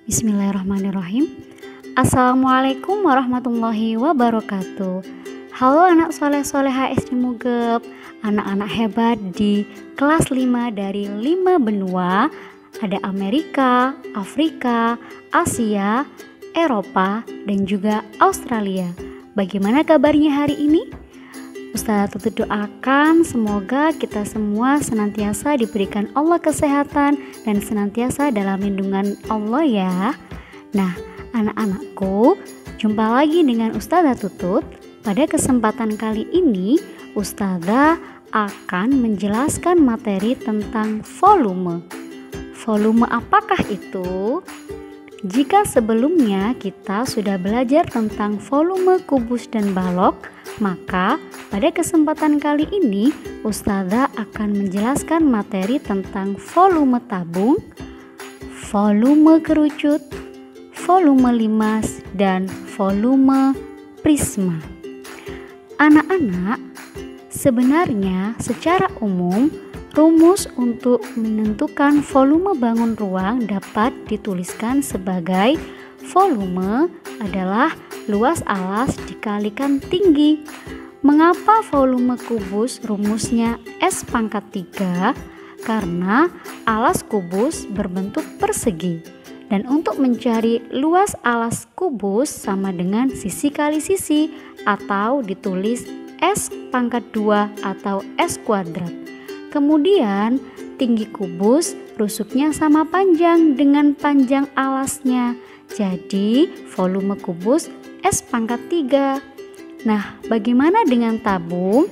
Bismillahirrahmanirrahim. Assalamualaikum warahmatullahi wabarakatuh. Halo anak soleh-soleha SD Mugep, anak-anak hebat di kelas 5 dari 5 benua. Ada Amerika, Afrika, Asia, Eropa, dan juga Australia. Bagaimana kabarnya hari ini? Ustazah Tutut doakan semoga kita semua senantiasa diberikan Allah kesehatan dan senantiasa dalam lindungan Allah ya. Nah, anak-anakku, jumpa lagi dengan Ustazah Tutut. Pada kesempatan kali ini, Ustazah akan menjelaskan materi tentang volume. Volume apakah itu? Jika sebelumnya kita sudah belajar tentang volume kubus dan balok, maka pada kesempatan kali ini Ustazah akan menjelaskan materi tentang volume tabung, volume kerucut, volume limas, dan volume prisma. Anak-anak, sebenarnya secara umum rumus untuk menentukan volume bangun ruang dapat dituliskan sebagai volume adalah luas alas dikalikan tinggi. Mengapa volume kubus rumusnya S⁻3? Karena alas kubus berbentuk persegi. Dan untuk mencari luas alas kubus sama dengan sisi kali sisi atau ditulis S⁻2 atau S kuadrat. Kemudian tinggi kubus rusuknya sama panjang dengan panjang alasnya. Jadi volume kubus S⁻3. Nah, bagaimana dengan tabung?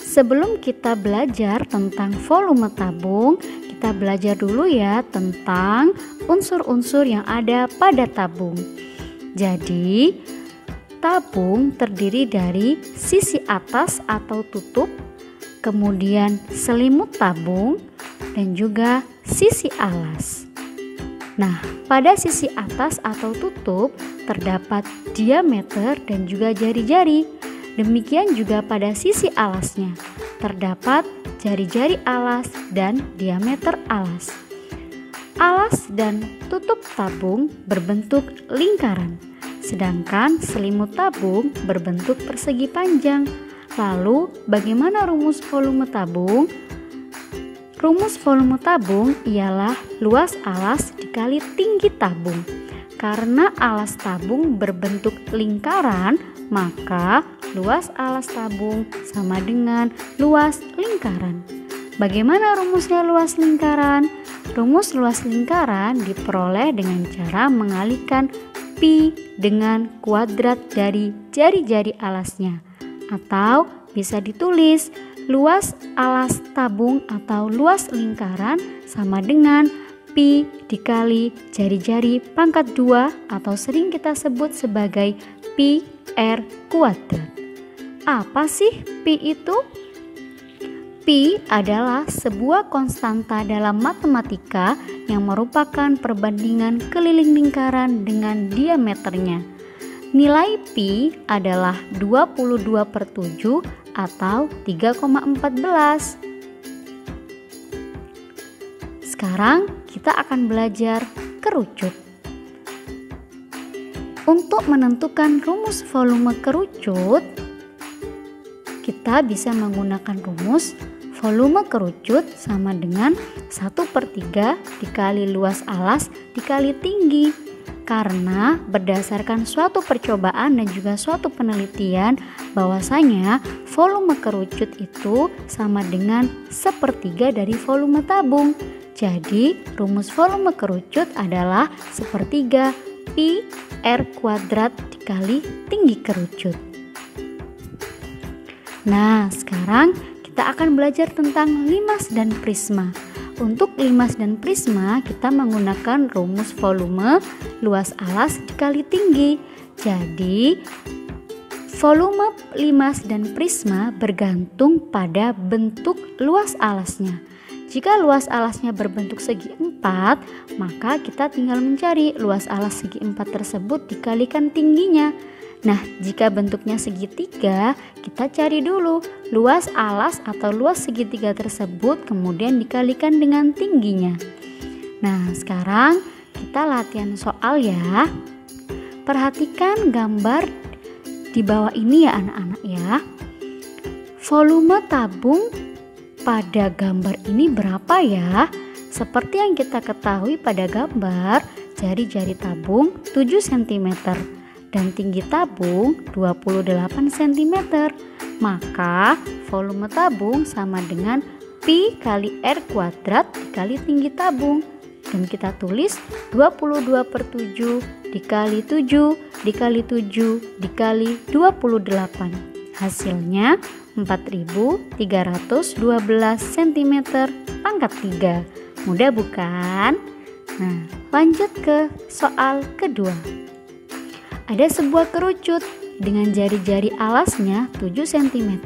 Sebelum kita belajar tentang volume tabung, kita belajar dulu ya tentang unsur-unsur yang ada pada tabung. Jadi, tabung terdiri dari sisi atas atau tutup, kemudian selimut tabung, dan juga sisi alas. Nah, pada sisi atas atau tutup terdapat diameter dan juga jari-jari. Demikian juga pada sisi alasnya terdapat jari-jari alas dan diameter alas. Alas dan tutup tabung berbentuk lingkaran, sedangkan selimut tabung berbentuk persegi panjang. Lalu, bagaimana rumus volume tabung? Rumus volume tabung ialah luas alas dikali tinggi tabung. Karena alas tabung berbentuk lingkaran, maka luas alas tabung sama dengan luas lingkaran. Bagaimana rumusnya luas lingkaran? Rumus luas lingkaran diperoleh dengan cara mengalihkan pi dengan kuadrat dari jari-jari alasnya. Atau bisa ditulis luas alas tabung atau luas lingkaran sama dengan pi dikali jari-jari pangkat 2 atau sering kita sebut sebagai pi r kuadrat. Apa sih pi itu? Pi adalah sebuah konstanta dalam matematika yang merupakan perbandingan keliling lingkaran dengan diameternya. Nilai pi adalah 22/7 atau 3,14. Sekarang kita akan belajar kerucut. Untuk menentukan rumus volume kerucut, kita bisa menggunakan rumus volume kerucut sama dengan 1/3 dikali luas alas dikali tinggi. Karena berdasarkan suatu percobaan dan juga suatu penelitian bahwasanya volume kerucut itu sama dengan 1/3 dari volume tabung. Jadi rumus volume kerucut adalah 1/3 pi r kuadrat dikali tinggi kerucut. Nah, sekarang kita akan belajar tentang limas dan prisma. Untuk limas dan prisma kita menggunakan rumus volume luas alas dikali tinggi. Jadi volume limas dan prisma bergantung pada bentuk luas alasnya. Jika luas alasnya berbentuk segi 4, maka kita tinggal mencari luas alas segi 4 tersebut dikalikan tingginya. Nah, jika bentuknya segitiga, kita cari dulu luas alas atau luas segitiga tersebut kemudian dikalikan dengan tingginya. Nah, sekarang kita latihan soal ya. Perhatikan gambar di bawah ini ya anak-anak ya. Volume tabung pada gambar ini berapa ya? Seperti yang kita ketahui pada gambar, jari-jari tabung 7 cm dan tinggi tabung 28 cm. Maka volume tabung sama dengan Pi kali R kuadrat dikali tinggi tabung. Dan kita tulis 22/7 dikali 7 dikali 7 dikali 28. Hasilnya 4312 cm pangkat 3. Mudah bukan? Nah, lanjut ke soal kedua. Ada sebuah kerucut dengan jari-jari alasnya 7 cm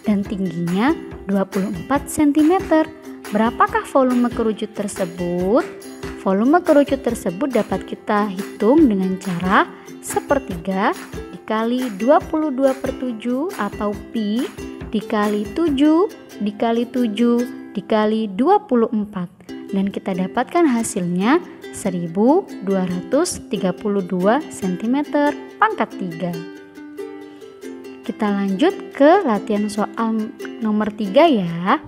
dan tingginya 24 cm. Berapakah volume kerucut tersebut? Volume kerucut tersebut dapat kita hitung dengan cara sepertiga dikali 22/7 atau Pi dikali 7 dikali 7 dikali 24. Dan kita dapatkan hasilnya 1232 cm pangkat 3. Kita lanjut ke latihan soal nomor 3 ya.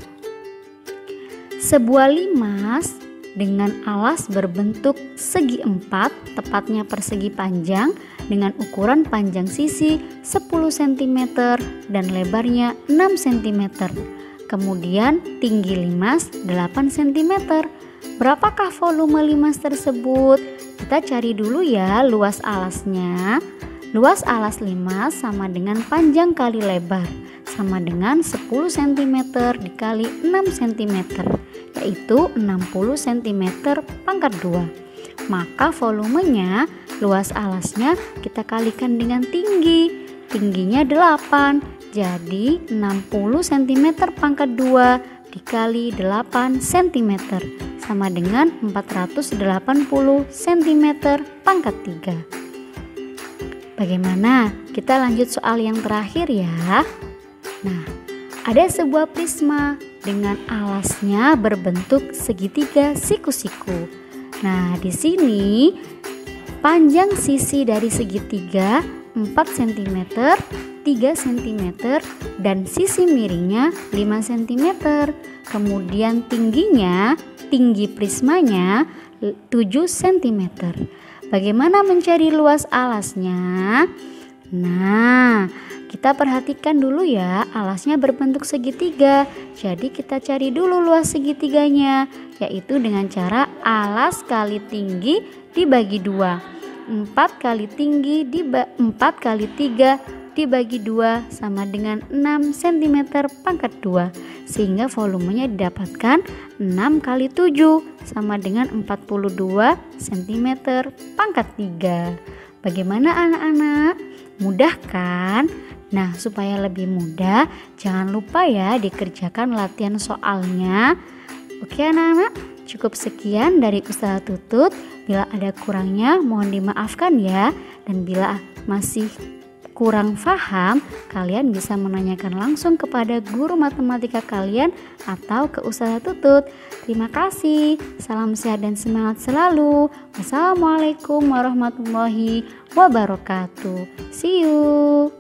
Sebuah limas dengan alas berbentuk segi 4, tepatnya persegi panjang dengan ukuran panjang sisi 10 cm dan lebarnya 6 cm. Kemudian tinggi limas 8 cm. Berapakah volume limas tersebut? Kita cari dulu ya luas alasnya. Luas alas limas sama dengan panjang kali lebar, sama dengan 10 cm dikali 6 cm, yaitu 60 cm pangkat 2. Maka volumenya, luas alasnya kita kalikan dengan tinggi. Tingginya 8, jadi 60 cm pangkat 2 dikali 8 cm sama dengan 480 cm pangkat 3. Bagaimana? Kita lanjut soal yang terakhir ya. Nah, ada sebuah prisma dengan alasnya berbentuk segitiga siku-siku. Nah, di sini panjang sisi dari segitiga 4 cm, 3 cm, dan sisi miringnya 5 cm. Kemudian tinggi prismanya 7 cm. Bagaimana mencari luas alasnya? Nah, kita perhatikan dulu ya, alasnya berbentuk segitiga. Jadi kita cari dulu luas segitiganya, yaitu dengan cara alas kali tinggi dibagi 2. 4 kali tinggi 4 kali 3 dibagi 2 sama dengan 6 cm pangkat 2. Sehingga volumenya didapatkan 6 kali 7 sama dengan 42 cm pangkat 3. Bagaimana anak-anak? Mudah kan? Nah, supaya lebih mudah, jangan lupa ya dikerjakan latihan soalnya. Oke anak-anak, cukup sekian dari Ustazah Tutut. Bila ada kurangnya mohon dimaafkan ya. Dan bila masih kurang paham, kalian bisa menanyakan langsung kepada guru matematika kalian atau ke Ustazah Tutut. Terima kasih. Salam sehat dan semangat selalu. Wassalamualaikum warahmatullahi wabarakatuh. See you.